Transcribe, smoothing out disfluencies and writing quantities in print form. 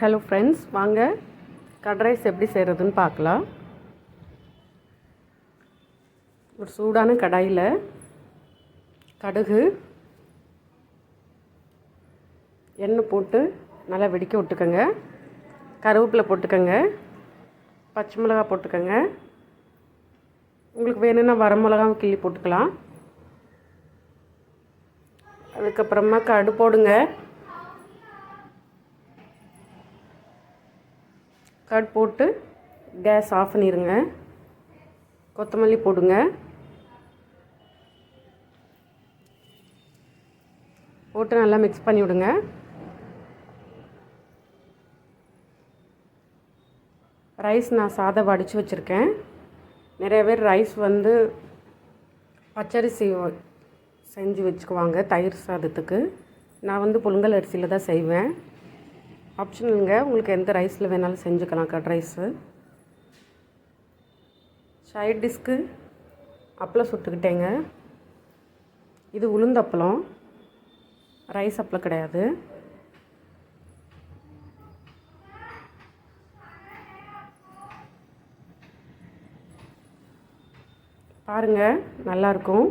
Hello friends, வாங்க curd rice எப்படி செய்கிறதுன்னு பார்க்கலாம். ஒரு சூடான கடாயில் கடுகு எண்ணெய் போட்டு நல்லா வெடிக்க விட்டுக்கோங்க. கருவேப்பிலை போட்டுக்கோங்க, பச்சை மிளகாய் போட்டுக்கோங்க. உங்களுக்கு வேணும்னா வரமிளகாவும் கிள்ளி போட்டுக்கலாம். அதுக்கப்புறமா கடுகு போடுங்க. கடுகு போட்டு கேஸ் ஆஃப் பண்ணிடுங்க. கொத்தமல்லி போடுங்க. போட்டு நல்லா மிக்ஸ் பண்ணி விடுங்க. ரைஸ் நான் சாதம் வடித்து வச்சுருக்கேன். நிறைய பேர் ரைஸ் பச்சரிசி செஞ்சு வச்சுக்குவாங்க தயிர் சாதத்துக்கு. நான் புழுங்கல் அரிசியில் தான் செய்வேன். ஆப்ஷனலுங்க, உங்களுக்கு எந்த ரைஸில் வேணாலும் செஞ்சுக்கலாம் கர்ட் ரைஸு. சைட் டிஷ்க்கு அப்பளம் சுட்டுக்கிட்டேங்க. இது உளுந்தப்பளம், ரைஸ் அப்பளம் கிடையாது. பாருங்கள், நல்லாயிருக்கும்.